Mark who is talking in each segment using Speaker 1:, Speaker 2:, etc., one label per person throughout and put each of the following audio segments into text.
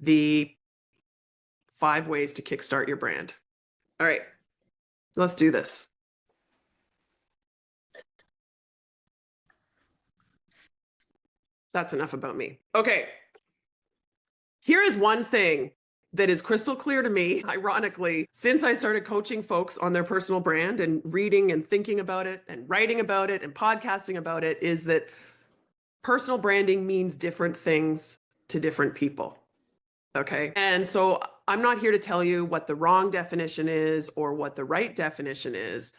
Speaker 1: the 5 ways to kickstart your brand. All right, let's do this. That's enough about me. Okay. Here is one thing that is crystal clear to me, ironically, since I started coaching folks on their personal brand and reading and thinking about it and writing about it and podcasting about it, is that personal branding means different things to different people. Okay. And so I'm not here to tell you what the wrong definition is or what the right definition is,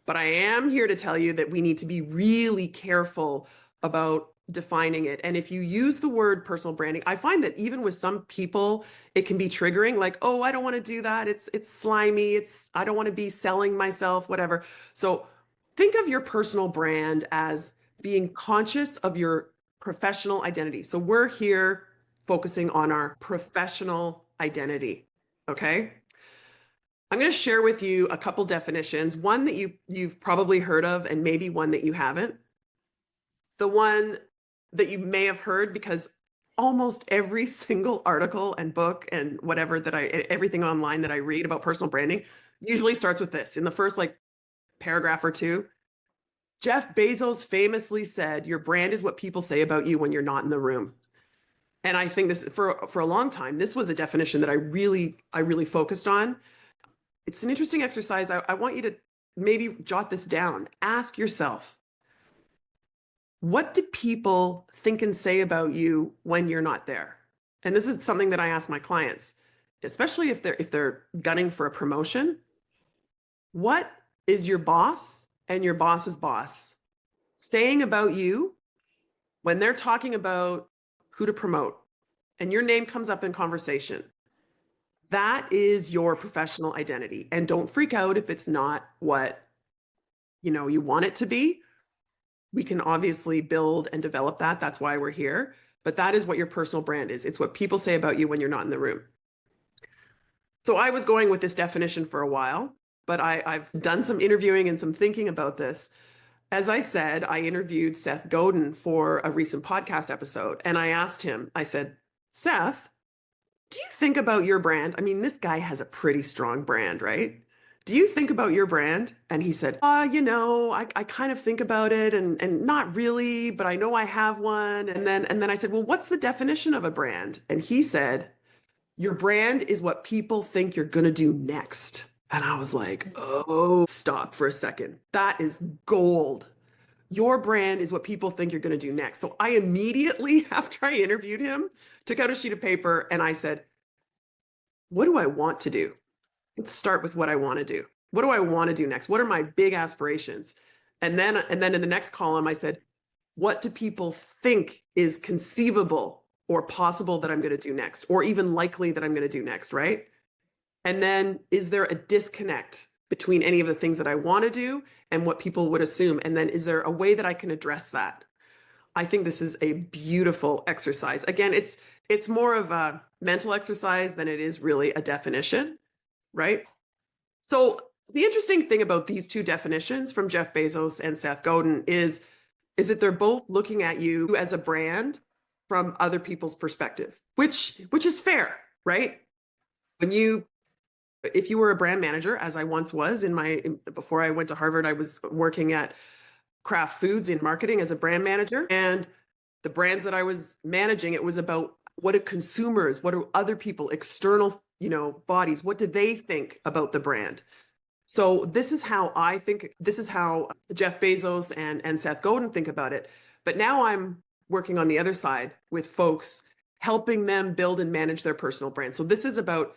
Speaker 1: but I am here to tell you that we need to be really careful about defining it. And if you use the word personal branding, I find that even with some people, it can be triggering, like, oh, I don't want to do that. It's slimy. I don't want to be selling myself, whatever. So think of your personal brand as being conscious of your professional identity. So we're here focusing on our professional identity. Okay. I'm going to share with you a couple definitions, one that you've probably heard of and maybe one that you haven't. The one that you may have heard, because almost every single article and book and whatever everything online that I read about personal branding usually starts with this. In the first paragraph or two, Jeff Bezos famously said, your brand is what people say about you when you're not in the room. And I think this for a long time, this was a definition that I really focused on. It's an interesting exercise. I want you to maybe jot this down. Ask yourself, what do people think and say about you when you're not there? And this is something that I ask my clients, especially if they're gunning for a promotion. What is your boss and your boss's boss saying about you when they're talking about who to promote and your name comes up in conversation? That is your professional identity. And don't freak out if it's not what you want it to be. We can obviously build and develop that. That's why we're here. But that is what your personal brand is. It's what people say about you when you're not in the room. So I was going with this definition for a while, but I've done some interviewing and some thinking about this. As I said, I interviewed Seth Godin for a recent podcast episode. And I asked him, I said, Seth, do you think about your brand? I mean, this guy has a pretty strong brand, right? Do you think about your brand? And he said, I kind of think about it and not really, but I know I have one. And then I said, well, what's the definition of a brand? And he said, your brand is what people think you're going to do next. And I was like, oh, stop for a second. That is gold. Your brand is what people think you're going to do next. So I immediately, after I interviewed him, took out a sheet of paper and I said, what do I want to do? Let's start with what I want to do. What do I want to do next? What are my big aspirations? And then in the next column, I said, what do people think is conceivable or possible that I'm going to do next, or even likely that I'm going to do next, right? And then is there a disconnect between any of the things that I want to do and what people would assume? And then is there a way that I can address that? I think this is a beautiful exercise. Again, it's more of a mental exercise than it is really a definition, right? So the interesting thing about these two definitions from Jeff Bezos and Seth Godin is that they're both looking at you as a brand from other people's perspective, which is fair, right? If you were a brand manager, as I once was before I went to Harvard, I was working at Kraft Foods in marketing as a brand manager. And the brands that I was managing, it was about what do consumers, what do other people, external, bodies, what do they think about the brand? So this is how I think, this is how Jeff Bezos and Seth Godin think about it. But now I'm working on the other side with folks, helping them build and manage their personal brand. So this is about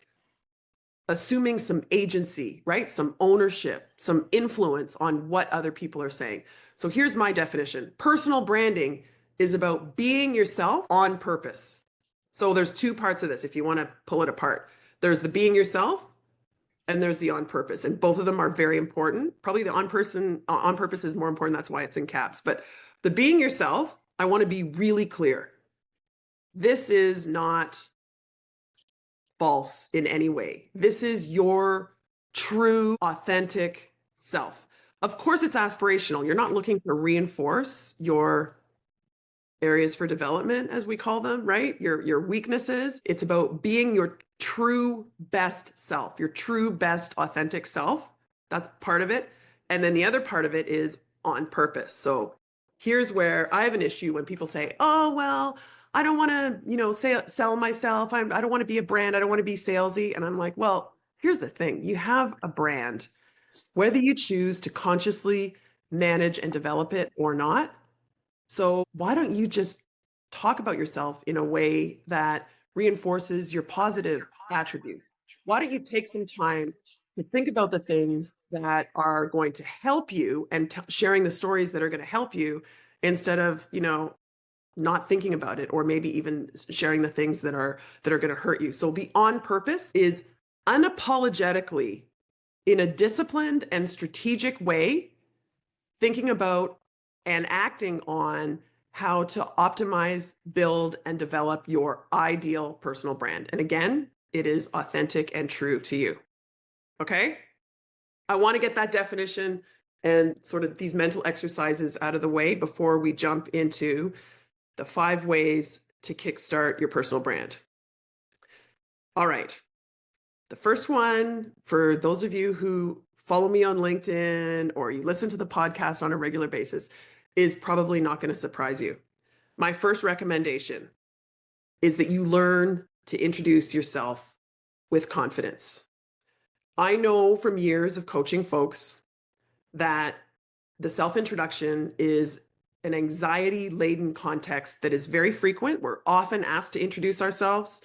Speaker 1: assuming some agency, right? Some ownership, some influence on what other people are saying. So here's my definition. Personal branding is about being yourself on purpose. So there's two parts of this, if you want to pull it apart. There's the being yourself and there's the on purpose. And both of them are very important. Probably the on purpose is more important. That's why it's in caps. But the being yourself, I want to be really clear. This is not false in any way. This is your true, authentic self. Of course, it's aspirational. You're not looking to reinforce your areas for development, as we call them, right? Your weaknesses. It's about being your true best self, your true best authentic self. That's part of it. And then the other part of it is on purpose. So here's where I have an issue when people say, oh, well, I don't want to, sell myself. I don't want to be a brand. I don't want to be salesy. And I'm like, well, here's the thing. You have a brand, whether you choose to consciously manage and develop it or not. So why don't you just talk about yourself in a way that reinforces your positive attributes? Why don't you take some time to think about the things that are going to help you and sharing the stories that are going to help you instead of, not thinking about it, or maybe even sharing the things that are going to hurt you. So the on purpose is unapologetically, in a disciplined and strategic way, thinking about and acting on how to optimize, build, and develop your ideal personal brand. And again, it is authentic and true to you. Okay? I want to get that definition and sort of these mental exercises out of the way before we jump into the 5 ways to kickstart your personal brand. All right. The first one, for those of you who follow me on LinkedIn or you listen to the podcast on a regular basis, is probably not going to surprise you. My first recommendation is that you learn to introduce yourself with confidence. I know from years of coaching folks that the self-introduction is an anxiety-laden context that is very frequent. We're often asked to introduce ourselves,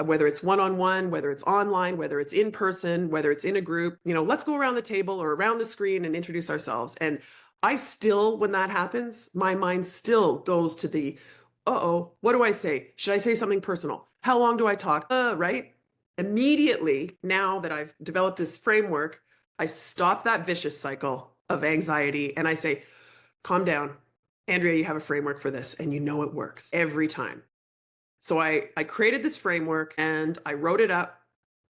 Speaker 1: whether it's one-on-one, whether it's online, whether it's in person, whether it's in a group. Let's go around the table or around the screen and introduce ourselves. And I still, when that happens, my mind still goes to the, what do I say? Should I say something personal? How long do I talk? Right? Immediately, now that I've developed this framework, I stop that vicious cycle of anxiety and I say, calm down. Andrea, you have a framework for this, and it works every time. So I created this framework and I wrote it up.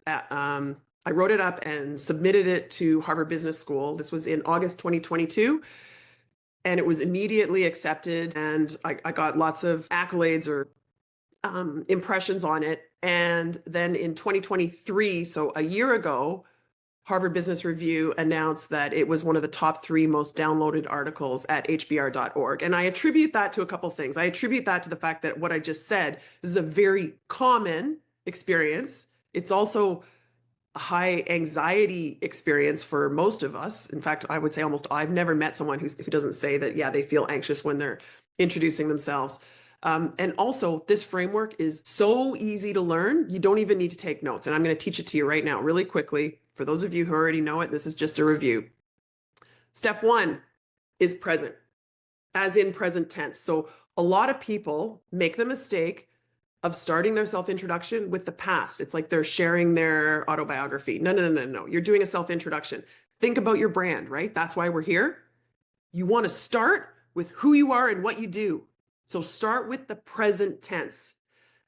Speaker 1: I wrote it up and submitted it to Harvard Business School. This was in August 2022. And it was immediately accepted. And I got lots of accolades or impressions on it. And then in 2023, so a year ago, Harvard Business Review announced that it was one of the top 3 most downloaded articles at hbr.org. And I attribute that to a couple things. I attribute that to the fact that what I just said, this is a very common experience. It's also a high anxiety experience for most of us. In fact, I would say I've never met someone who doesn't say that, yeah, they feel anxious when they're introducing themselves. And also, this framework is so easy to learn, you don't even need to take notes. And I'm going to teach it to you right now, really quickly. For those of you who already know it, this is just a review. Step 1 is present, as in present tense. So a lot of people make the mistake of starting their self-introduction with the past. It's like they're sharing their autobiography. No. You're doing a self-introduction. Think about your brand, right? That's why we're here. You want to start with who you are and what you do. So start with the present tense.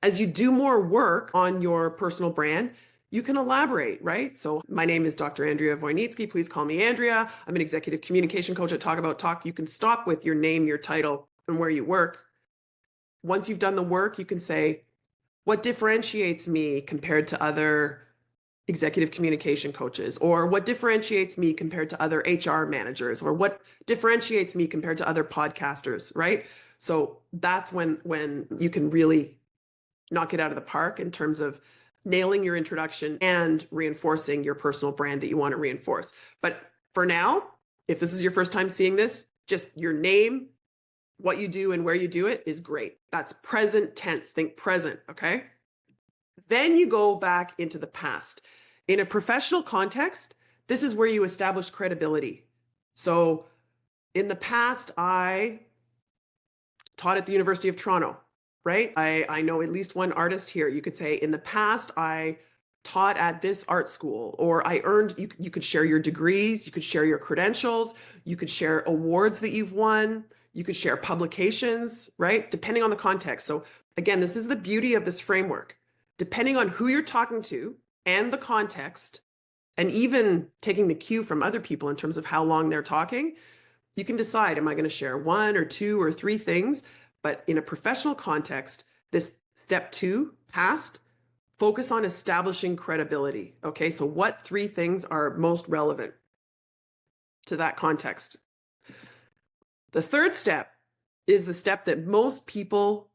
Speaker 1: As you do more work on your personal brand, you can elaborate, right? So my name is Dr. Andrea Wojnicki. Please call me Andrea. I'm an executive communication coach at Talk About Talk. You can stop with your name, your title, and where you work. Once you've done the work, you can say, what differentiates me compared to other executive communication coaches? Or what differentiates me compared to other HR managers? Or what differentiates me compared to other podcasters, right? So that's when you can really knock it out of the park in terms of nailing your introduction and reinforcing your personal brand that you want to reinforce. But for now, if this is your first time seeing this, just your name, what you do and where you do it is great. That's present tense. Think present, okay? Then you go back into the past. In a professional context, this is where you establish credibility. So in the past, I taught at the University of Toronto, right? I know at least one artist here. You could say, in the past, I taught at this art school, or I earned, you could share your degrees, you could share your credentials, you could share awards that you've won, you could share publications, right? Depending on the context. So again, this is the beauty of this framework. Depending on who you're talking to and the context, and even taking the cue from other people in terms of how long they're talking, you can decide, am I going to share 1 or 2 or 3 things? But in a professional context, this step 2, past, focus on establishing credibility. Okay, so what 3 things are most relevant to that context? The third step is the step that most people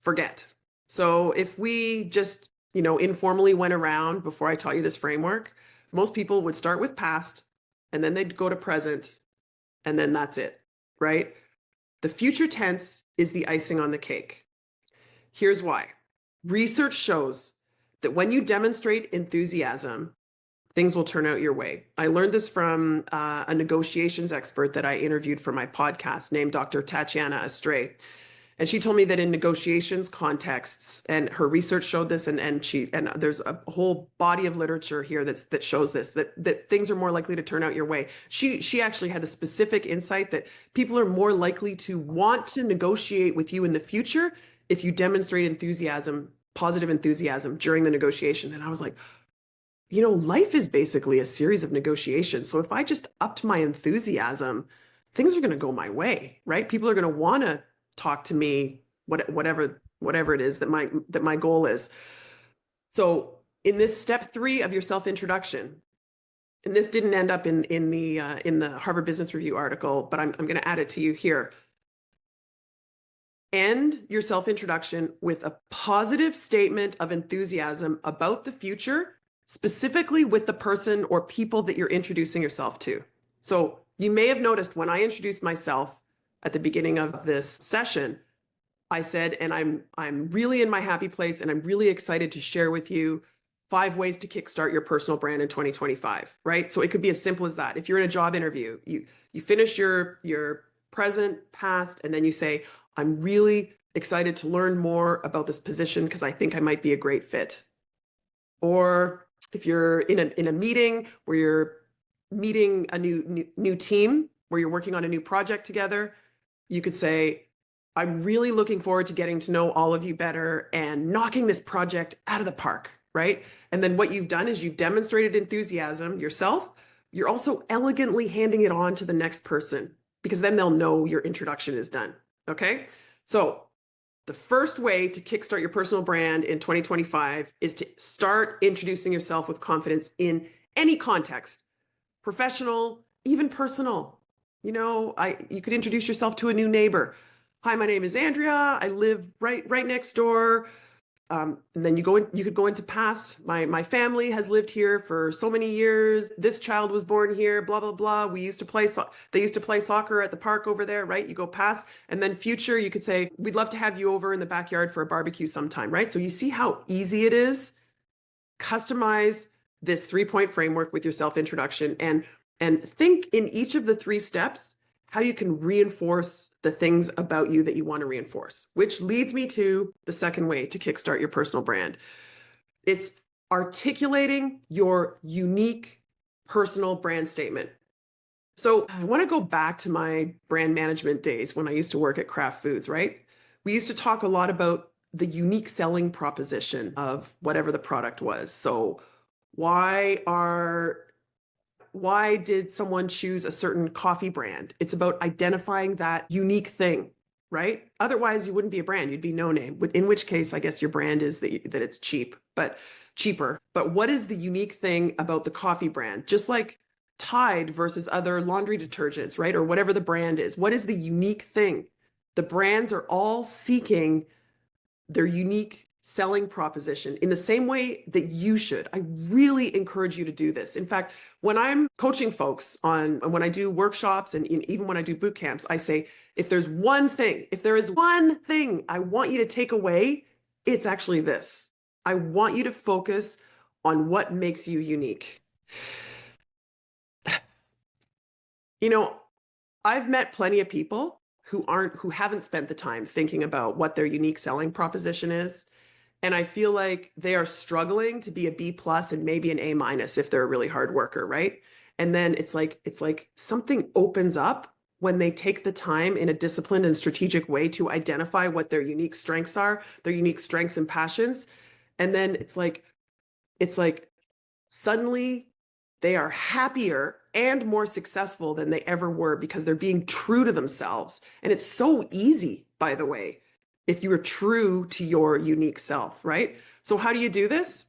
Speaker 1: forget. So if we just, informally went around before I taught you this framework, most people would start with past and then they'd go to present and then that's it, right? The future tense is the icing on the cake. Here's why. Research shows that when you demonstrate enthusiasm, things will turn out your way. I learned this from a negotiations expert that I interviewed for my podcast named Dr. Tatiana Astray. And she told me that in negotiations contexts, and her research showed this, and there's a whole body of literature here that shows this, that things are more likely to turn out your way. She actually had the specific insight that people are more likely to want to negotiate with you in the future if you demonstrate enthusiasm, positive enthusiasm during the negotiation. And I was like, life is basically a series of negotiations. So if I just upped my enthusiasm, things are going to go my way, right? People are going to want to talk to me, whatever it is that my goal is. So in this step 3 of your self-introduction, and this didn't end up in the Harvard Business Review article, but I'm going to add it to you here. End your self-introduction with a positive statement of enthusiasm about the future, specifically with the person or people that you're introducing yourself to. So you may have noticed when I introduced myself at the beginning of this session, I said, and I'm really in my happy place and I'm really excited to share with you 5 ways to kickstart your personal brand in 2025, right? So it could be as simple as that. If you're in a job interview, you finish your present, past, and then you say, I'm really excited to learn more about this position because I think I might be a great fit. Or if you're in a meeting where you're meeting a new team, where you're working on a new project together, you could say, I'm really looking forward to getting to know all of you better and knocking this project out of the park, right? And then what you've done is you've demonstrated enthusiasm yourself. You're also elegantly handing it on to the next person because then they'll know your introduction is done, okay? So the first way to kickstart your personal brand in 2025 is to start introducing yourself with confidence in any context, professional, even personal. You could introduce yourself to a new neighbor. Hi, my name is Andrea. I live right next door. And then you could go into past. My family has lived here for so many years. This child was born here, blah, blah, blah. They used to play soccer at the park over there, right? You go past. And then future, you could say, we'd love to have you over in the backyard for a barbecue sometime, right? So you see how easy it is. Customize this 3-point framework with your self-introduction and think in each of the 3 steps how you can reinforce the things about you that you want to reinforce, which leads me to the second way to kickstart your personal brand. It's articulating your unique personal brand statement. So I want to go back to my brand management days when I used to work at Kraft Foods, right? We used to talk a lot about the unique selling proposition of whatever the product was. So why did someone choose a certain coffee brand? It's about identifying that unique thing, right? Otherwise, you wouldn't be a brand. You'd be no name, in which case, I guess your brand is that it's cheaper. But what is the unique thing about the coffee brand? Just like Tide versus other laundry detergents, right? Or whatever the brand is. What is the unique thing? The brands are all seeking their unique selling proposition in the same way that you should. I really encourage you to do this. In fact, when I'm coaching folks when I do workshops and even when I do boot camps, I say, if there is one thing I want you to take away, it's actually this. I want you to focus on what makes you unique. I've met plenty of people who haven't spent the time thinking about what their unique selling proposition is. And I feel like they are struggling to be a B+ and maybe an A- if they're a really hard worker, right? And then it's like something opens up when they take the time in a disciplined and strategic way to identify what their unique strengths are, their unique strengths and passions. And then it's like suddenly they are happier and more successful than they ever were because they're being true to themselves. And it's so easy, by the way. if you are true to your unique self, right? So how do you do this?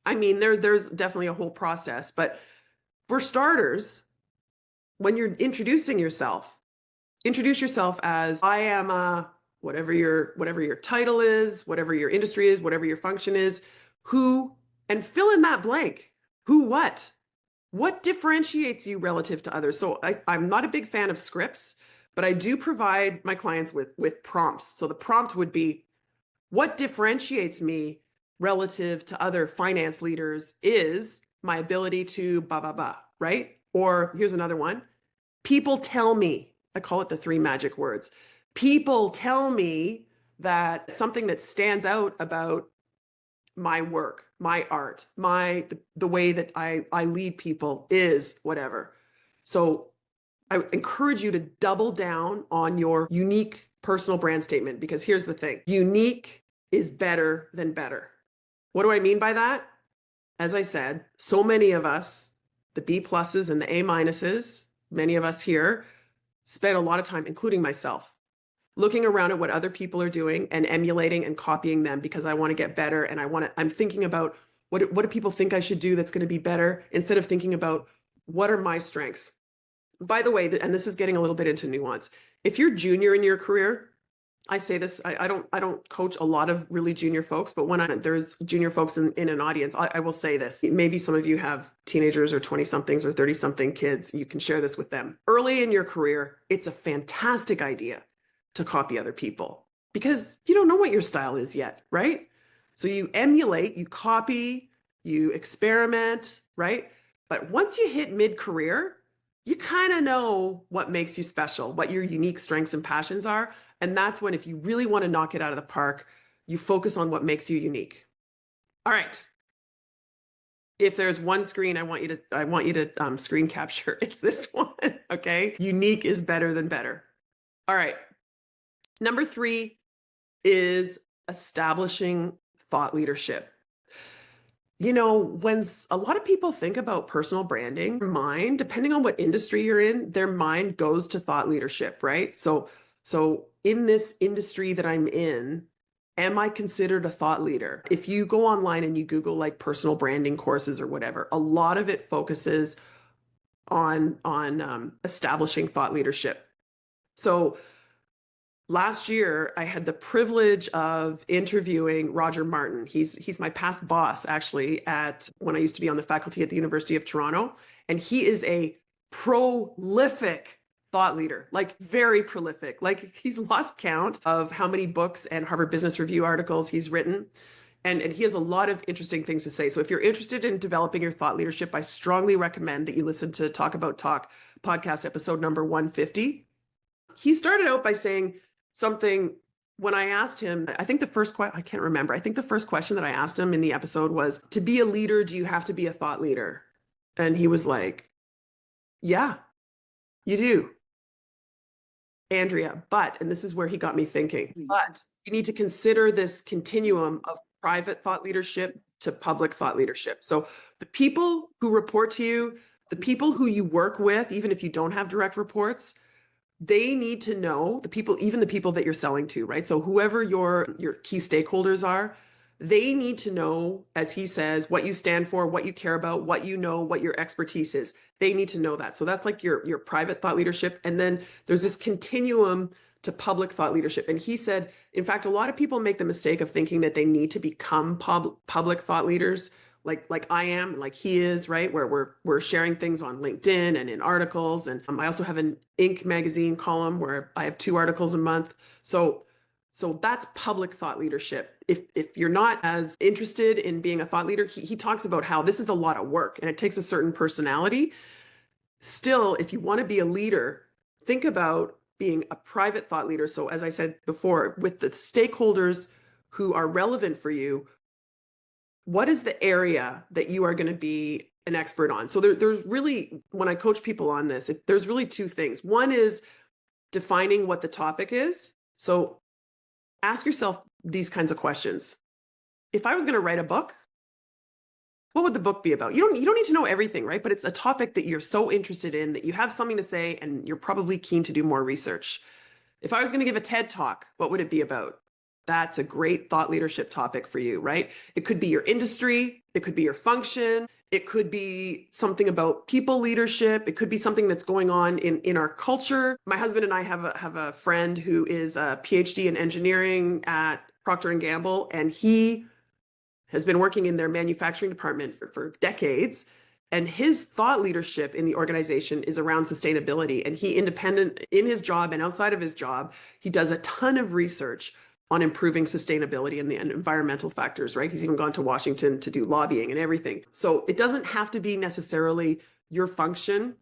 Speaker 1: I mean, there's definitely a whole process, but for starters, when you're introducing yourself, introduce yourself as I am a whatever your title is, whatever your industry is, whatever your function is, who, and fill in that blank. Who, what differentiates you relative to others? So I'm not a big fan of scripts, but I do provide my clients with prompts. So the prompt would be, what differentiates me relative to other finance leaders is my ability to blah, blah, blah, right? Or here's another one. People tell me, I call it the 3 magic words. People tell me that something that stands out about my work, my art, the way that I lead people is whatever. So I encourage you to double down on your unique personal brand statement, because here's the thing. Unique is better than better. What do I mean by that? As I said, so many of us, the B pluses and the A minuses, many of us here spend a lot of time, including myself, looking around at what other people are doing and emulating and copying them because I want to get better. And I'm thinking about what do people think I should do that's going to be better, instead of thinking about what are my strengths. By the way, and this is getting a little bit into nuance. If you're junior in your career, I say this, I don't coach a lot of really junior folks, but when there's junior folks in an audience, I will say this. Maybe some of you have teenagers or 20-somethings or 30-something kids. You can share this with them. Early in your career, it's a fantastic idea to copy other people because you don't know what your style is yet, right? So you emulate, you copy, you experiment, right? But once you hit mid-career, you kind of know what makes you special, what your unique strengths and passions are. And that's when, if you really want to knock it out of the park, you focus on what makes you unique. All right. If there's one screen I want you to screen capture, it's this one, okay? Unique is better than better. All right. Number 3 is establishing thought leadership. You know, when a lot of people think about personal branding, their mind, depending on what industry you're in, their mind goes to thought leadership, right? So in this industry that I'm in, am I considered a thought leader? If you go online and you Google like personal branding courses or whatever, a lot of it focuses on establishing thought leadership. So last year, I had the privilege of interviewing Roger Martin. He's my past boss, actually, when I used to be on the faculty at the University of Toronto. And he is a prolific thought leader, like very prolific. Like he's lost count of how many books and Harvard Business Review articles he's written. And he has a lot of interesting things to say. So if you're interested in developing your thought leadership, I strongly recommend that you listen to Talk About Talk podcast episode number 150. He started out by saying something when I asked him, I think the first question, I can't remember. I think the first question that I asked him in the episode was, to be a leader, do you have to be a thought leader? And he was like, yeah, you do, Andrea. And this is where he got me thinking, but you need to consider this continuum of private thought leadership to public thought leadership. So the people who report to you, the people who you work with, even if you don't have direct reports, they need to know, even the people that you're selling to, right? So whoever your key stakeholders are, they need to know, as he says, what you stand for, what you care about, what you know, what your expertise is. They need to know that. So that's like your private thought leadership. And then there's this continuum to public thought leadership. And he said, in fact, a lot of people make the mistake of thinking that they need to become public thought leaders, like I am, like he is, right? Where we're sharing things on LinkedIn and in articles. And I also have an Inc. magazine column where I have 2 articles a month. So that's public thought leadership. If you're not as interested in being a thought leader, he talks about how this is a lot of work and it takes a certain personality. Still, if you want to be a leader, think about being a private thought leader. So as I said before, with the stakeholders who are relevant for you, what is the area that you are going to be an expert on? So there's really, when I coach people on this, there's really 2 things. One is defining what the topic is. So ask yourself these kinds of questions. If I was going to write a book, what would the book be about? You don't need to know everything, right? But it's a topic that you're so interested in that you have something to say and you're probably keen to do more research. If I was going to give a TED talk, what would it be about? That's a great thought leadership topic for you, right? It could be your industry, it could be your function, it could be something about people leadership, it could be something that's going on in our culture. My husband and I have a friend who is a PhD in engineering at Procter and Gamble, and he has been working in their manufacturing department for decades. And his thought leadership in the organization is around sustainability. And he, independent in his job and outside of his job, he does a ton of research on improving sustainability and the environmental factors, right? He's even gone to Washington to do lobbying and everything. So it doesn't have to be necessarily your function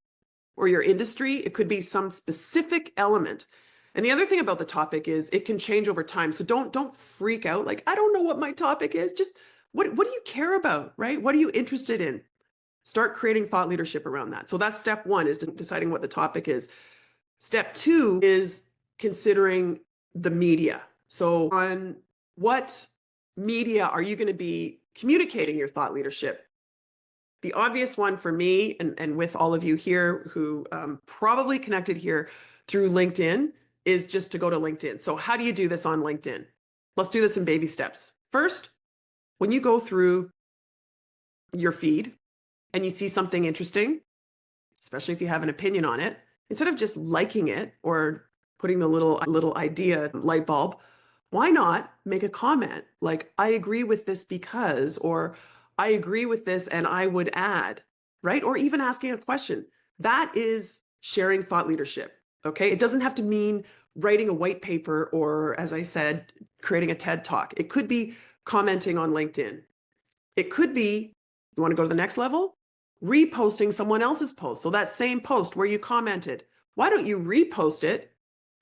Speaker 1: or your industry. It could be some specific element. And the other thing about the topic is it can change over time. So don't freak out. Like, I don't know what my topic is. Just what do you care about, right? What are you interested in? Start creating thought leadership around that. So that's step one, is deciding what the topic is. Step two is considering the media. So on what media are you going to be communicating your thought leadership? The obvious one for me, and with all of you here who probably connected here through LinkedIn, is just to go to LinkedIn. So how do you do this on LinkedIn? Let's do this in baby steps. First, when you go through your feed and you see something interesting, especially if you have an opinion on it, instead of just liking it or putting the little idea light bulb, why not make a comment like, I agree with this because, or I agree with this and I would add, right? Or even asking a question. That is sharing thought leadership, okay? It doesn't have to mean writing a white paper or, as I said, creating a TED Talk. It could be commenting on LinkedIn. It could be, you want to go to the next level? Reposting someone else's post. So that same post where you commented, why don't you repost it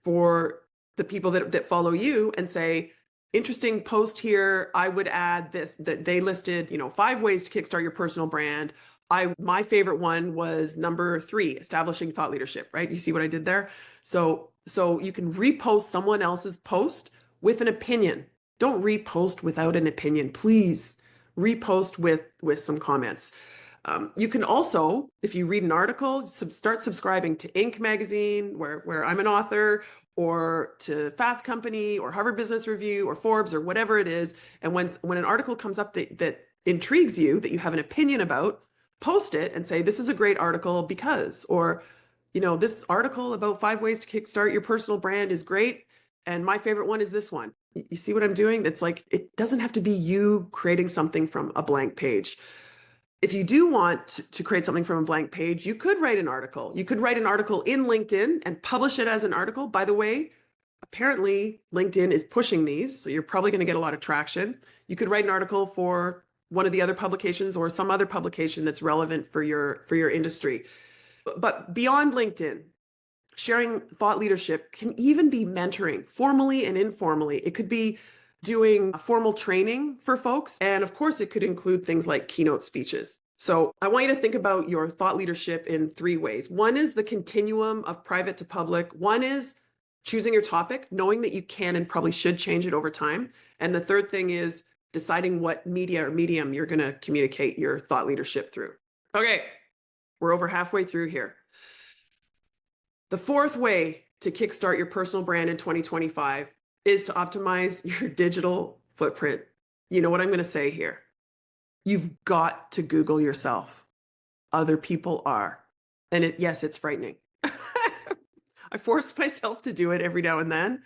Speaker 1: for the people that follow you and say, interesting post here, I would add this, that they listed, 5 ways to kickstart your personal brand. My favorite one was number 3, establishing thought leadership, right? You see what I did there? So you can repost someone else's post with an opinion. Don't repost without an opinion, please. Repost with some comments. You can also, if you read an article, start subscribing to Inc. magazine, where I'm an author, or to Fast Company, or Harvard Business Review, or Forbes, or whatever it is. And when an article comes up that intrigues you, that you have an opinion about, post it and say, this is a great article because, or, this article about 5 ways to kickstart your personal brand is great. And my favorite one is this one. You see what I'm doing? It's like, it doesn't have to be you creating something from a blank page. If you do want to create something from a blank page, you could write an article. You could write an article in LinkedIn and publish it as an article. By the way, apparently LinkedIn is pushing these, so you're probably going to get a lot of traction. You could write an article for one of the other publications or some other publication that's relevant for your industry. But beyond LinkedIn, sharing thought leadership can even be mentoring, formally and informally. It could be doing formal training for folks. And of course, it could include things like keynote speeches. So I want you to think about your thought leadership in 3 ways. One is the continuum of private to public. One is choosing your topic, knowing that you can and probably should change it over time. And the third thing is deciding what media or medium you're going to communicate your thought leadership through. Okay, we're over halfway through here. The 4th way to kickstart your personal brand in 2025 is to optimize your digital footprint. You know what I'm going to say here. You've got to Google yourself. Other people are. And yes, it's frightening. I force myself to do it every now and then.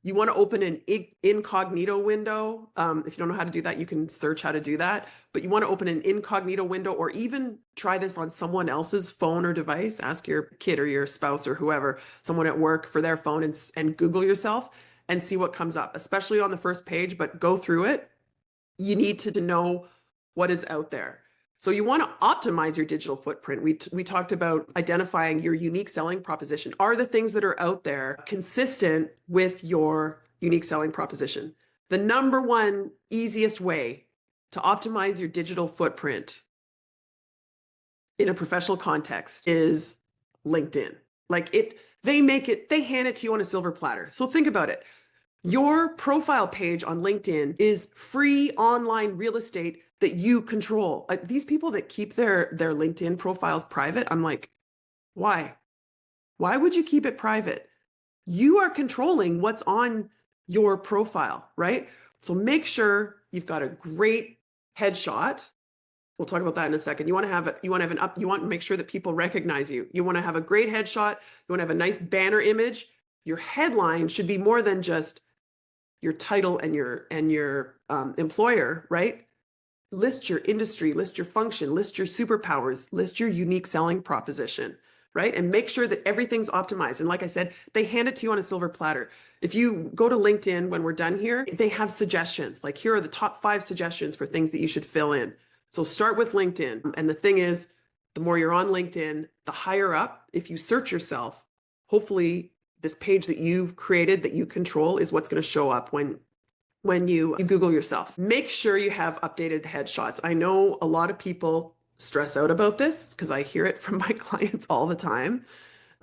Speaker 1: You want to open an incognito window. If you don't know how to do that, you can search how to do that. But you want to open an incognito window, or even try this on someone else's phone or device. Ask your kid or your spouse or whoever, someone at work, for their phone, and Google yourself and see what comes up, especially on the first page, but go through it. You need to know what is out there. So you want to optimize your digital footprint. We talked about identifying your unique selling proposition. Are the things that are out there consistent with your unique selling proposition? The number one easiest way to optimize your digital footprint in a professional context is LinkedIn. They hand it to you on a silver platter. So think about it. Your profile page on LinkedIn is free online real estate that you control. These people that keep their LinkedIn profiles private, I'm like, why? Why would you keep it private? You are controlling what's on your profile, right? So make sure you've got a great headshot. We'll talk about that in a second. You want to have it, you want to have an up, you want to make sure that people recognize you. You want to have a great headshot. You want to have a nice banner image. Your headline should be more than just your title and your employer, right? List your industry, list your function, list your superpowers, list your unique selling proposition, right? And make sure that everything's optimized. And like I said, they hand it to you on a silver platter. If you go to LinkedIn when we're done here, they have suggestions. Like, here are the top 5 suggestions for things that you should fill in. So start with LinkedIn. And the thing is, the more you're on LinkedIn, the higher up, if you search yourself, hopefully this page that you've created that you control is what's going to show up when you Google yourself. Make sure you have updated headshots. I know a lot of people stress out about this because I hear it from my clients all the time.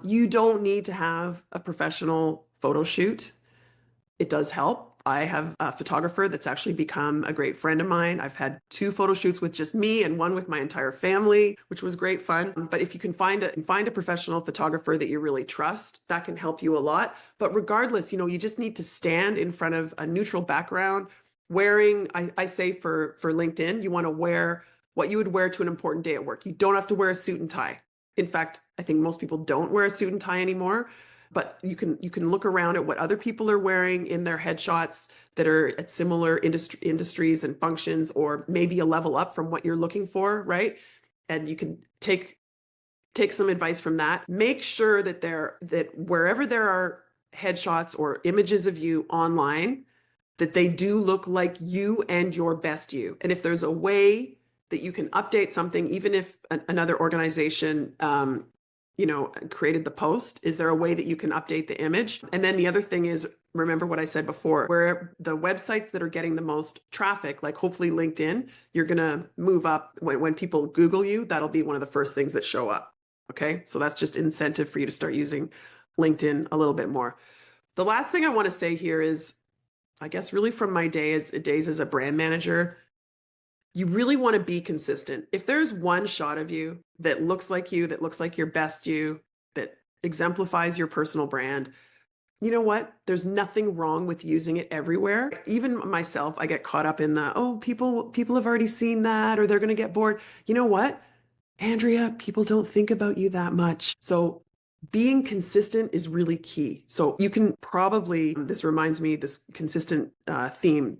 Speaker 1: You don't need to have a professional photo shoot. It does help. I have a photographer that's actually become a great friend of mine. I've had 2 photo shoots with just me and 1 with my entire family, which was great fun. But if you can find a professional photographer that you really trust, that can help you a lot. But regardless, you just need to stand in front of a neutral background wearing, I say for LinkedIn, you want to wear what you would wear to an important day at work. You don't have to wear a suit and tie. In fact, I think most people don't wear a suit and tie anymore. But you can look around at what other people are wearing in their headshots that are at similar industries and functions, or maybe a level up from what you're looking for, right? And you can take some advice from that. Make sure that wherever there are headshots or images of you online, that they do look like you and your best you. And if there's a way that you can update something, even if another organization created the post, is there a way that you can update the image? And then the other thing is, remember what I said before, where the websites that are getting the most traffic, like hopefully LinkedIn, you're going to move up when people Google you, that'll be one of the first things that show up. Okay. So that's just incentive for you to start using LinkedIn a little bit more. The last thing I want to say here is, I guess really from my days as a brand manager, you really want to be consistent. If there's one shot of you that looks like you, that looks like your best you, that exemplifies your personal brand, you know what? There's nothing wrong with using it everywhere. Even myself, I get caught up in people have already seen that, or they're going to get bored. You know what, Andrea, people don't think about you that much. So being consistent is really key. So you can probably, this consistent theme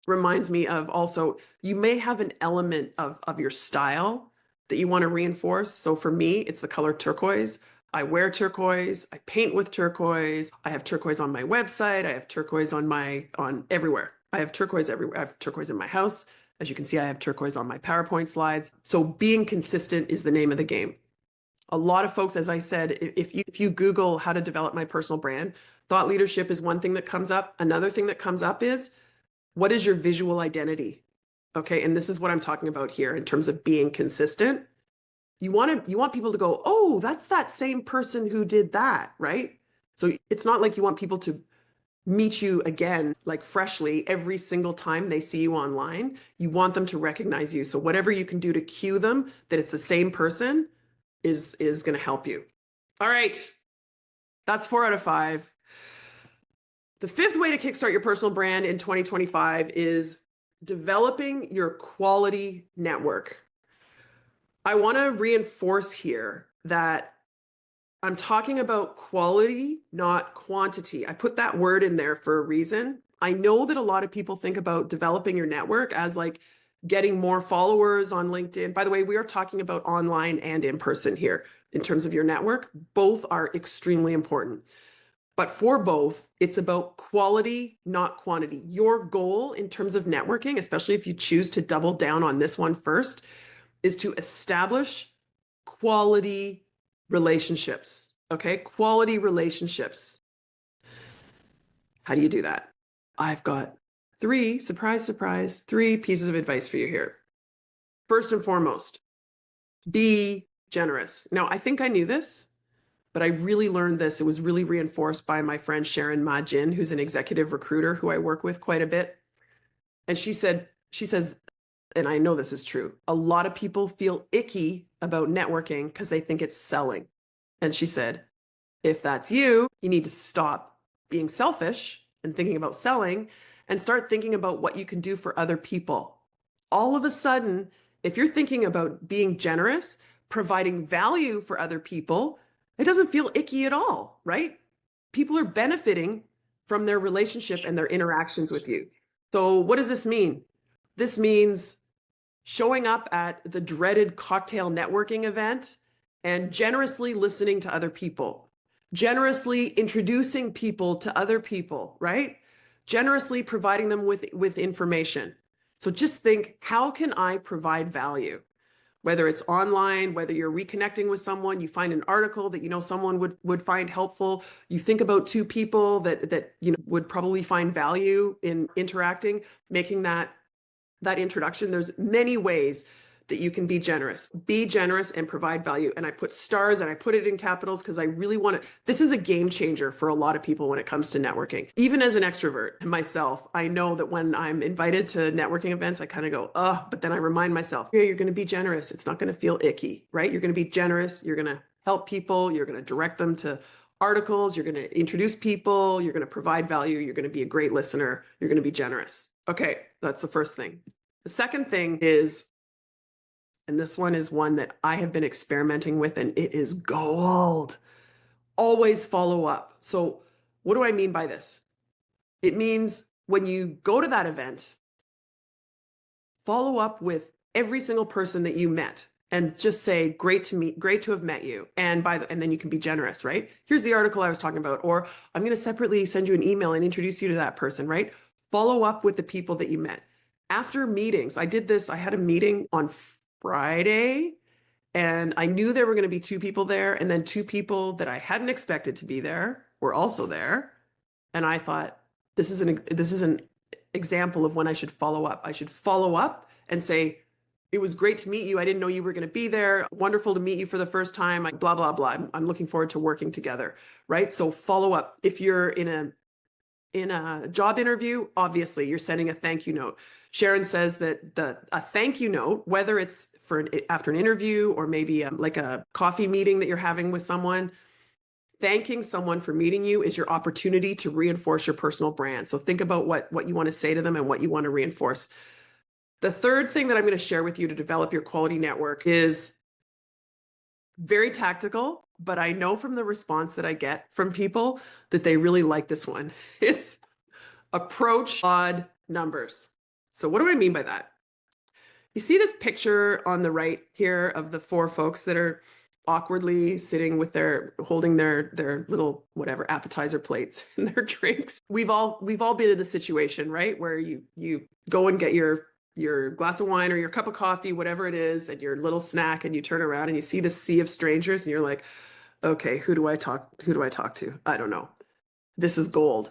Speaker 1: reminds me of also, you may have an element of your style that you want to reinforce. So for me, it's the color turquoise. I wear turquoise. I paint with turquoise. I have turquoise on my website. I have turquoise on everywhere. I have turquoise everywhere. I have turquoise in my house. As you can see, I have turquoise on my PowerPoint slides. So being consistent is the name of the game. A lot of folks, as I said, if you Google how to develop my personal brand, thought leadership is one thing that comes up. Another thing that comes up is, what is your visual identity? Okay. And this is what I'm talking about here in terms of being consistent. You want people to go, oh, that's that same person who did that, right? So it's not like you want people to meet you again, like freshly every single time they see you online. You want them to recognize you. So whatever you can do to cue them that it's the same person is going to help you. All right. That's 4 out of 5. The 5th way to kickstart your personal brand in 2025 is developing your quality network. I want to reinforce here that I'm talking about quality, not quantity. I put that word in there for a reason. I know that a lot of people think about developing your network as like getting more followers on LinkedIn. By the way, we are talking about online and in person here in terms of your network. Both are extremely important. But for both, it's about quality, not quantity. Your goal in terms of networking, especially if you choose to double down on this one first, is to establish quality relationships. Okay, quality relationships. How do you do that? I've got 3, surprise, surprise, 3 pieces of advice for you here. First and foremost, be generous. Now, I think I knew this, but I really learned this. It was really reinforced by my friend Sharon Ma-Jin, who's an executive recruiter who I work with quite a bit. And she says, and I know this is true, a lot of people feel icky about networking because they think it's selling. And she said, if that's you, you need to stop being selfish and thinking about selling and start thinking about what you can do for other people. All of a sudden, if you're thinking about being generous, providing value for other people, it doesn't feel icky at all, right? People are benefiting from their relationship and their interactions with you. So, what does this mean? This means showing up at the dreaded cocktail networking event and generously listening to other people, generously introducing people to other people, right? Generously providing them with information. So just think, how can I provide value? Whether it's online, whether you're reconnecting with someone, you find an article that you know someone would find helpful. You think about two people that you know would probably find value in interacting, making that introduction. There's many ways that you can be generous. Be generous and provide value. And I put stars and I put it in capitals because I really want to. This is a game changer for a lot of people when it comes to networking. Even as an extrovert myself, I know that when I'm invited to networking events, I kind of go, but then I remind myself, yeah, you're going to be generous. It's not going to feel icky, right? You're going to be generous. You're going to help people. You're going to direct them to articles. You're going to introduce people. You're going to provide value. You're going to be a great listener. You're going to be generous. Okay, that's the first thing. The second thing is, and this one is one that I have been experimenting with, and it is gold. Always follow up. So, what do I mean by this? It means when you go to that event, follow up with every single person that you met and just say, great to have met you. And then you can be generous, right? Here's the article I was talking about, or I'm going to separately send you an email and introduce you to that person, right? Follow up with the people that you met. After meetings, I did this. I had a meeting on Friday and I knew there were going to be two people there. And then two people that I hadn't expected to be there were also there. And I thought, this is an example of when I should follow up. I should follow up and say, it was great to meet you. I didn't know you were going to be there. Wonderful to meet you for the first time. Blah, blah, blah. I'm looking forward to working together, right? So follow up. If you're in a job interview, obviously you're sending a thank you note. Sharon says that a thank you note, whether it's after an interview or maybe like a coffee meeting that you're having with someone, thanking someone for meeting you is your opportunity to reinforce your personal brand. So think about what you want to say to them and what you want to reinforce. The third thing that I'm going to share with you to develop your quality network is very tactical, but I know from the response that I get from people that they really like this one. It's approach odd numbers. So what do I mean by that? You see this picture on the right here of the four folks that are awkwardly sitting with holding their little whatever appetizer plates and their drinks. We've all been in the situation, right? Where you go and get your glass of wine or your cup of coffee, whatever it is, and your little snack, and you turn around and you see this sea of strangers and you're like, okay, who do I talk to? I don't know. This is gold.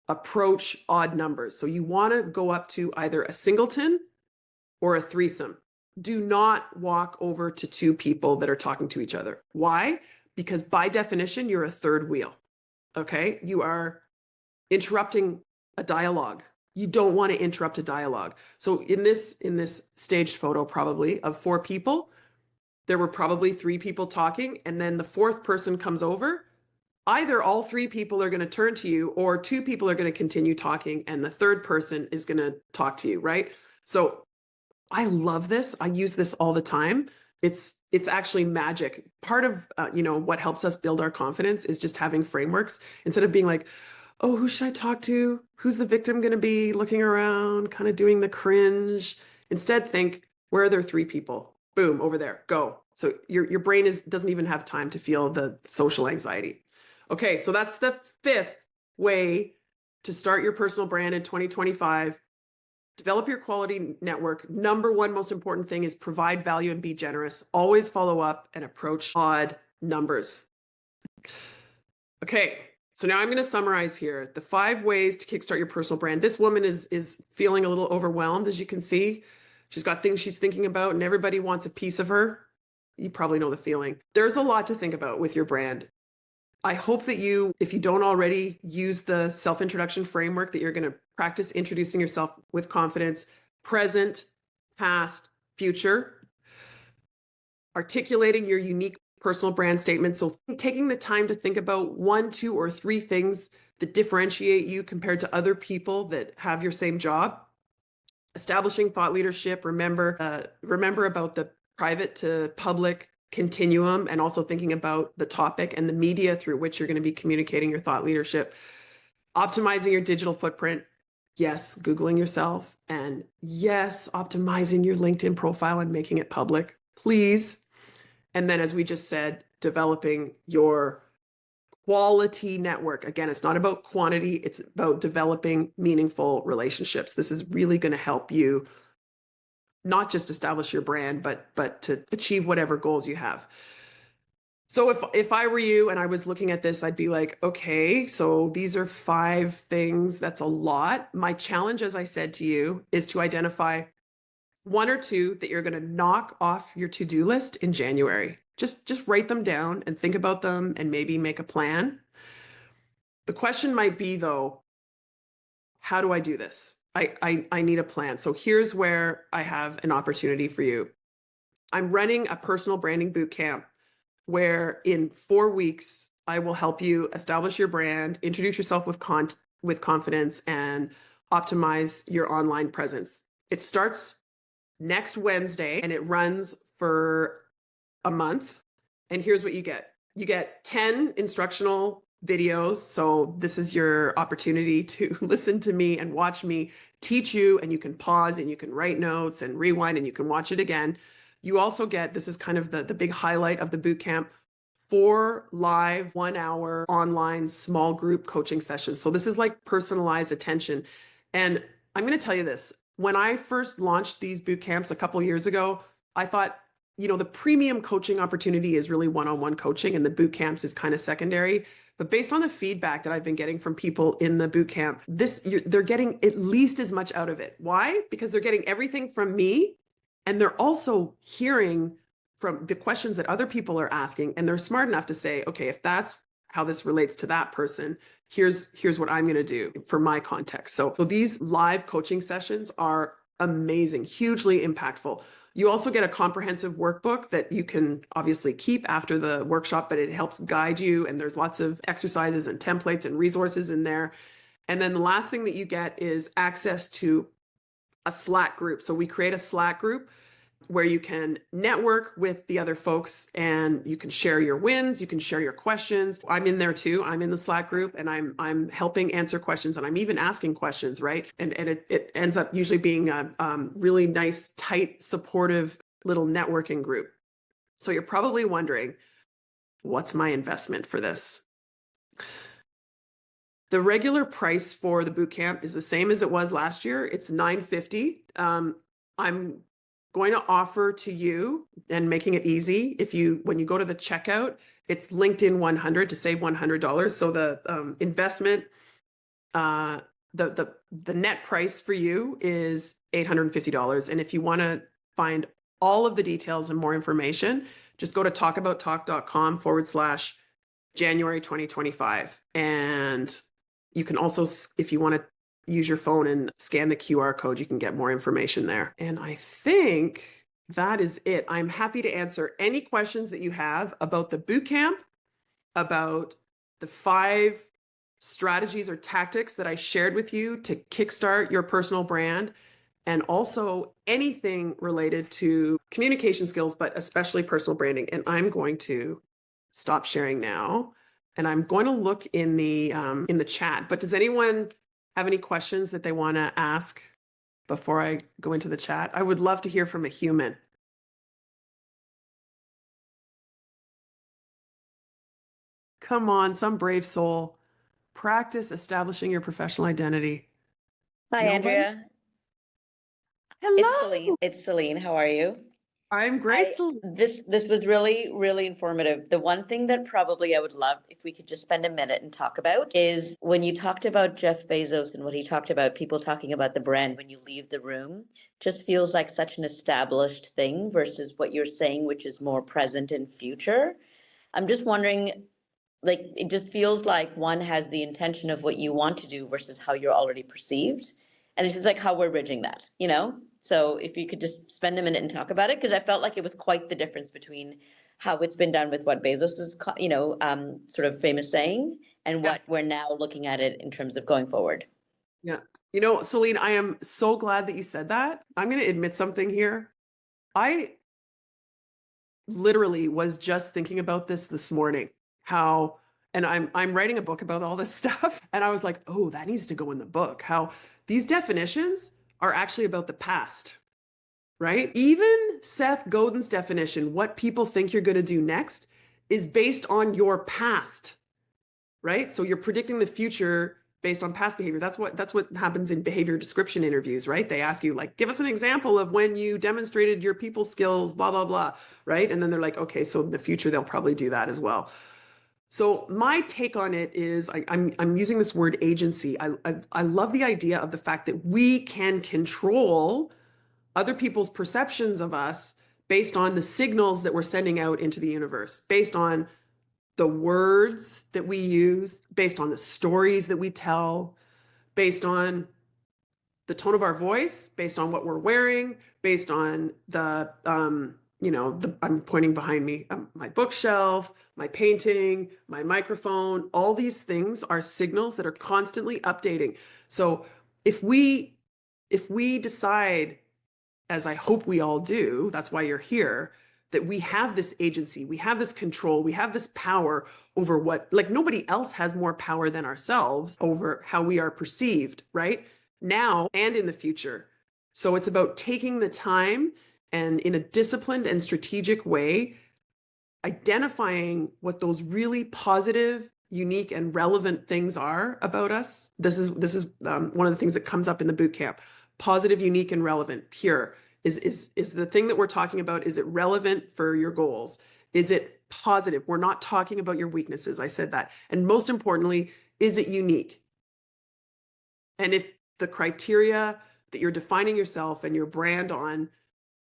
Speaker 1: Approach odd numbers. So you want to go up to either a singleton or a threesome. Do not walk over to two people that are talking to each other. Why? Because by definition, you're a third wheel. Okay? You are interrupting a dialogue. You don't want to interrupt a dialogue. So in this staged photo, probably of four people, there were probably three people talking, and then the fourth person comes over. Either all three people are going to turn to you, or two people are going to continue talking, and the third person is going to talk to you, right? So I love this. I use this all the time. It's actually magic. Part of what helps us build our confidence is just having frameworks instead of being like, oh, who should I talk to? Who's the victim going to be? Looking around, kind of doing the cringe. Instead, think, where are there three people? Boom, over there, go. So your brain doesn't even have time to feel the social anxiety. Okay, so that's the fifth way to start your personal brand in 2025. Develop your quality network. Number one most important thing is provide value and be generous. Always follow up and approach odd numbers. Okay, so now I'm going to summarize here the 5 ways to kickstart your personal brand. This woman is feeling a little overwhelmed, as you can see. She's got things she's thinking about, and everybody wants a piece of her. You probably know the feeling. There's a lot to think about with your brand. I hope that if you don't already use the self-introduction framework, that you're going to practice introducing yourself with confidence, present, past, future, articulating your unique personal brand statement. So taking the time to think about 1, 2, or 3 things that differentiate you compared to other people that have your same job. Establishing thought leadership. Remember about the private to public continuum, and also thinking about the topic and the media through which you're going to be communicating your thought leadership. Optimizing your digital footprint. Yes, Googling yourself. And yes, optimizing your LinkedIn profile and making it public, please. And then, as we just said, developing your quality network. Again, it's not about quantity, it's about developing meaningful relationships. This is really going to help you not just establish your brand, but to achieve whatever goals you have. So if I were you and I was looking at this, I'd be like, okay, so these are 5 things. That's a lot. My challenge, as I said to you, is to identify 1 or 2 that you're going to knock off your to-do list in January. Just write them down and think about them and maybe make a plan. The question might be, though, how do I do this? I need a plan. So here's where I have an opportunity for you. I'm running a personal branding boot camp where in 4 weeks, I will help you establish your brand, introduce yourself with confidence, and optimize your online presence. It starts next Wednesday and it runs for a month. And here's what you get. You get 10 instructional videos. So this is your opportunity to listen to me and watch me teach you, and you can pause and you can write notes and rewind and you can watch it again. You also get, this is kind of the big highlight of the boot camp, 4 live 1-hour online small group coaching sessions. So this is like personalized attention. And I'm going to tell you this, when I first launched these boot camps a couple years ago, I thought, the premium coaching opportunity is really one-on-one coaching, and the boot camps is kind of secondary. But based on the feedback that I've been getting from people in the boot camp, they're getting at least as much out of it. Why? Because they're getting everything from me, and they're also hearing from the questions that other people are asking, and they're smart enough to say, okay, if that's how this relates to that person, here's what I'm going to do for my context. So these live coaching sessions are amazing, hugely impactful. You also get a comprehensive workbook that you can obviously keep after the workshop, but it helps guide you. And there's lots of exercises and templates and resources in there. And then the last thing that you get is access to a Slack group. So we create a Slack group where you can network with the other folks and you can share your wins, you can share your questions. I'm in there too. I'm in the Slack group and I'm helping answer questions, and I'm even asking questions, right? And it ends up usually being a really nice, tight, supportive little networking group. So you're probably wondering, what's my investment for this? The regular price for the bootcamp is the same as it was last year. It's $950. I'm going to offer to you, and making it easy, when you go to the checkout, it's LinkedIn 100 to save $100. So the investment, the net price for you is $850. And if you want to find all of the details and more information, just go to talkabouttalk.com/January 2025. And you can also, if you want to use your phone and scan the QR code, you can get more information there. And I think that is it. I'm happy to answer any questions that you have about the bootcamp, about the 5 strategies or tactics that I shared with you to kickstart your personal brand, and also anything related to communication skills, but especially personal branding. And I'm going to stop sharing now, and I'm going to look in the chat. But does anyone have any questions that they want to ask before I go into the chat? I would love to hear from a human. Come on, some brave soul. Practice establishing your professional identity.
Speaker 2: Hi,
Speaker 1: Nobody?
Speaker 2: Andrea.
Speaker 1: Hello.
Speaker 2: It's Celine. How are you?
Speaker 1: I'm great.
Speaker 2: This was really, really informative. The one thing that probably I would love if we could just spend a minute and talk about is when you talked about Jeff Bezos and what he talked about, people talking about the brand when you leave the room, just feels like such an established thing versus what you're saying, which is more present and future. I'm just wondering, like, it just feels like one has the intention of what you want to do versus how you're already perceived. And it's just like how we're bridging that, So if you could just spend a minute and talk about it, because I felt like it was quite the difference between how it's been done with what Bezos is, sort of famous saying, and what we're now looking at it in terms of going forward.
Speaker 1: Yeah. You know, Celine, I am so glad that you said that. I'm going to admit something here. I literally was just thinking about this morning, how, and I'm writing a book about all this stuff, and I was like, oh, that needs to go in the book. How these definitions are actually about the past, right? Even Seth Godin's definition, what people think you're going to do next, is based on your past, right? So you're predicting the future based on past behavior. That's what happens in behavior description interviews, right? They ask you, like, give us an example of when you demonstrated your people skills, blah, blah, blah, right? And then they're like, okay, so in the future, they'll probably do that as well. So my take on it is I'm using this word agency. I love the idea of the fact that we can control other people's perceptions of us based on the signals that we're sending out into the universe, based on the words that we use, based on the stories that we tell, based on the tone of our voice, based on what we're wearing, based on the, I'm pointing behind me, my bookshelf, my painting, my microphone, all these things are signals that are constantly updating. So if we decide, as I hope we all do, that's why you're here, that we have this agency, we have this control, we have this power over what, like nobody else has more power than ourselves over how we are perceived, right? Now and in the future. So it's about taking the time and in a disciplined and strategic way, identifying what those really positive, unique, and relevant things are about us. This is one of the things that comes up in the boot camp. Positive, unique, and relevant, pure. Is the thing that we're talking about, is it relevant for your goals? Is it positive? We're not talking about your weaknesses. I said that. And most importantly, is it unique? And if the criteria that you're defining yourself and your brand on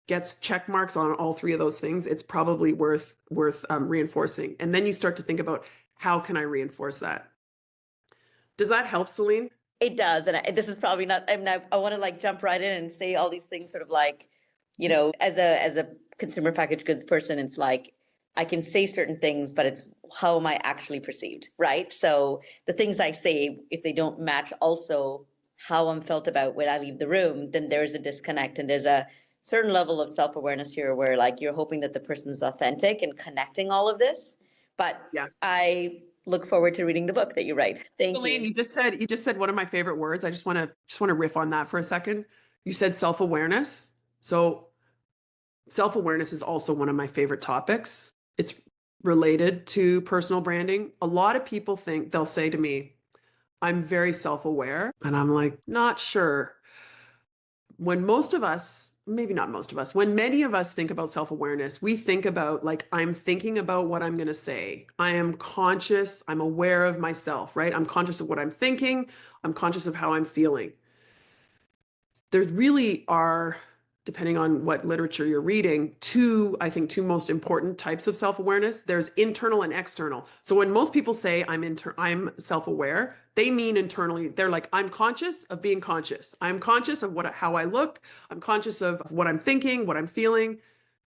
Speaker 1: gets check marks on all three of those things, it's probably worth reinforcing. And then you start to think about, how can I reinforce that? Does that help, Celine?
Speaker 2: It does. And this is probably not, I want to like jump right in and say all these things sort of like, as a consumer packaged goods person, it's like, I can say certain things, but it's how am I actually perceived, right? So the things I say, if they don't match also how I'm felt about when I leave the room, then there's a disconnect, and there's a certain level of self-awareness here where like you're hoping that the person's authentic and connecting all of this. But
Speaker 1: yeah,
Speaker 2: I look forward to reading the book that you write. Thank
Speaker 1: Celine,
Speaker 2: you.
Speaker 1: You just said one of my favorite words. I just want to riff on that for a second. You said self-awareness. So self-awareness is also one of my favorite topics. It's related to personal branding. A lot of people think, they'll say to me, I'm very self-aware. And I'm like, not sure. When most of us, maybe not most of us, when many of us think about self-awareness, we think about like, I'm thinking about what I'm going to say. I am conscious. I'm aware of myself, right? I'm conscious of what I'm thinking. I'm conscious of how I'm feeling. There really are, depending on what literature you're reading, I think two most important types of self-awareness. There's internal and external. So when most people say I'm self-aware, they mean internally. They're like, I'm conscious of being conscious. I'm conscious of how I look. I'm conscious of what I'm thinking, what I'm feeling.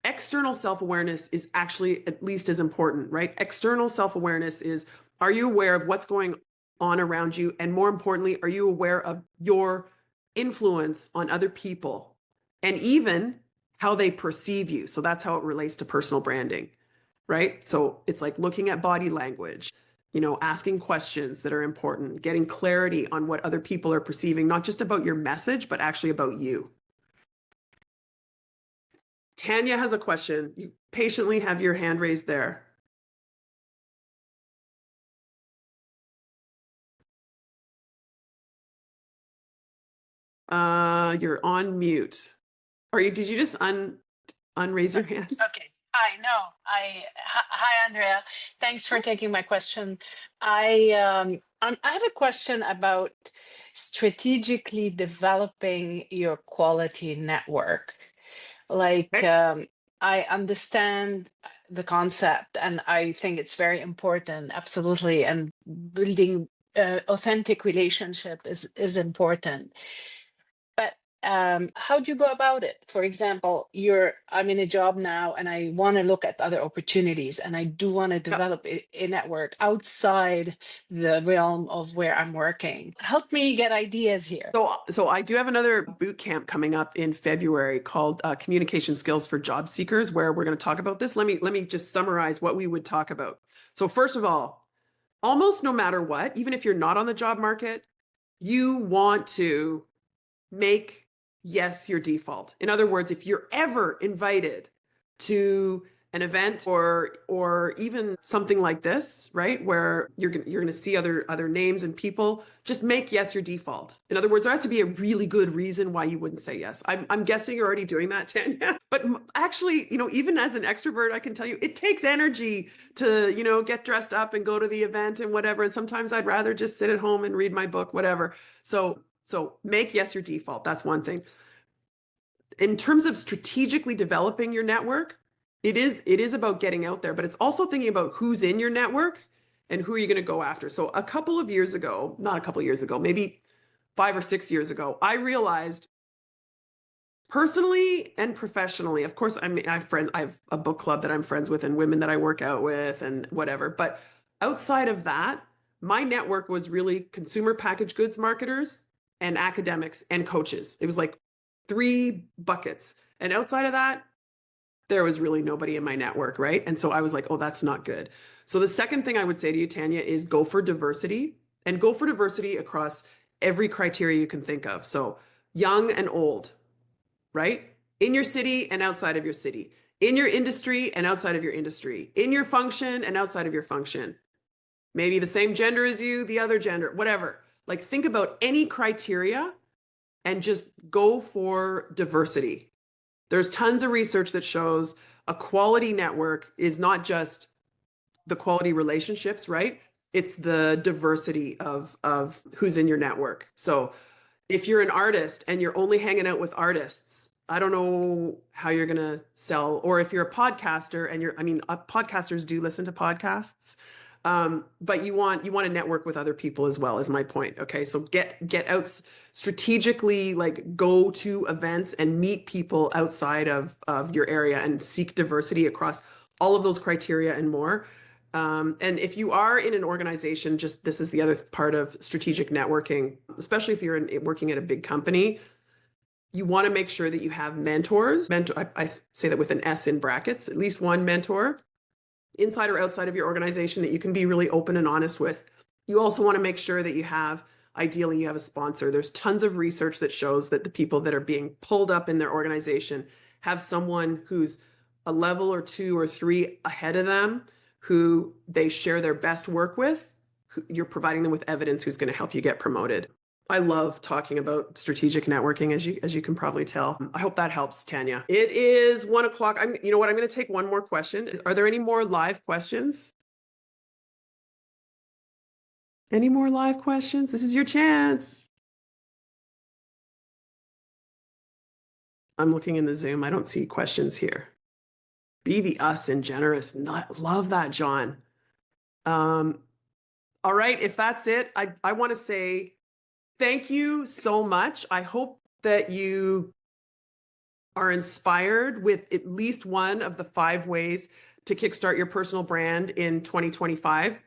Speaker 1: External self-awareness is actually at least as important, right? External self-awareness is, are you aware of what's going on around you? And more importantly, are you aware of your influence on other people and even how they perceive you? So that's how it relates to personal branding, right? So it's like looking at body language, asking questions that are important, getting clarity on what other people are perceiving, not just about your message, but actually about you. Tanya has a question. You patiently have your hand raised there. You're on mute. Did you just unraise your hand?
Speaker 3: Okay. Hi, Andrea. Thanks for taking my question. I have a question about strategically developing your quality network. Like,
Speaker 1: Okay.
Speaker 3: I understand the concept, and I think it's very important, absolutely. And building authentic relationship is important. But how do you go about it? For example, I'm in a job now and I want to look at other opportunities and I do want to develop a network outside the realm of where I'm working. Help me get ideas here.
Speaker 1: So I do have another boot camp coming up in February called Communication Skills for Job Seekers, where we're going to talk about this. Let me just summarize what we would talk about. So first of all, almost no matter what, even if you're not on the job market, you want to make yes your default. In other words, if you're ever invited to an event or even something like this, right, where you're going to see other names and people, just make yes your default. In other words, there has to be a really good reason why you wouldn't say yes. I'm guessing you're already doing that, Tanya. But actually, even as an extrovert, I can tell you it takes energy to get dressed up and go to the event and whatever. And sometimes I'd rather just sit at home and read my book, whatever. So make yes your default. That's one thing. In terms of strategically developing your network, it is about getting out there, but it's also thinking about who's in your network and who are you going to go after. So not a couple of years ago, maybe 5 or 6 years ago, I realized personally and professionally, of course, I have a book club that I'm friends with and women that I work out with and whatever. But outside of that, my network was really consumer packaged goods marketers and academics and coaches. It was like 3 buckets. And outside of that, there was really nobody in my network, right? And so I was like, oh, that's not good. So the second thing I would say to you, Tanya, is go for diversity, and go for diversity across every criteria you can think of. So young and old, right? In your city and outside of your city, in your industry and outside of your industry, in your function and outside of your function, maybe the same gender as you, the other gender, whatever. Like think about any criteria and just go for diversity. There's tons of research that shows a quality network is not just the quality relationships, right? It's the diversity of who's in your network. So if you're an artist and you're only hanging out with artists, I don't know how you're going to sell. Or if you're a podcaster and podcasters do listen to podcasts. But you want to network with other people as well, is my point. Okay. So get out strategically, like go to events and meet people outside of your area and seek diversity across all of those criteria and more. And if you are in an organization, this is the other part of strategic networking, especially if you're working at a big company, you want to make sure that you have mentors. I say that with an S in brackets, at least one mentor inside or outside of your organization that you can be really open and honest with. You also want to make sure that ideally you have a sponsor. There's tons of research that shows that the people that are being pulled up in their organization have someone who's a level or 2 or 3 ahead of them, who they share their best work with. You're providing them with evidence who's going to help you get promoted. I love talking about strategic networking, as you can probably tell. I hope that helps, Tanya. It is 1 o'clock. You know what? I'm going to take one more question. Are there any more live questions? Any more live questions? This is your chance. I'm looking in the Zoom. I don't see questions here. Be the us and generous. Love that, John. All right. If that's it, I want to say thank you so much. I hope that you are inspired with at least one of the 5 ways to kickstart your personal brand in 2025.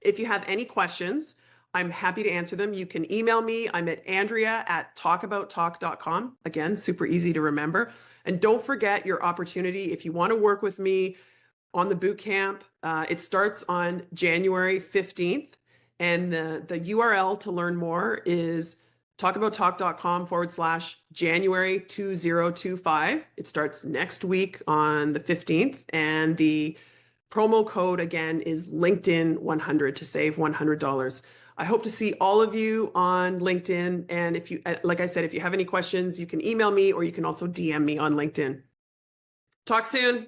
Speaker 1: If you have any questions, I'm happy to answer them. You can email me. I'm at andrea@talkabouttalk.com. Again, super easy to remember. And don't forget your opportunity. If you want to work with me on the boot camp, it starts on January 15th. And the URL to learn more is talkabouttalk.com/January 2025. It starts next week on the 15th. And the promo code again is LinkedIn 100 to save $100. I hope to see all of you on LinkedIn. And if you, like I said, if you have any questions, you can email me or you can also DM me on LinkedIn. Talk soon.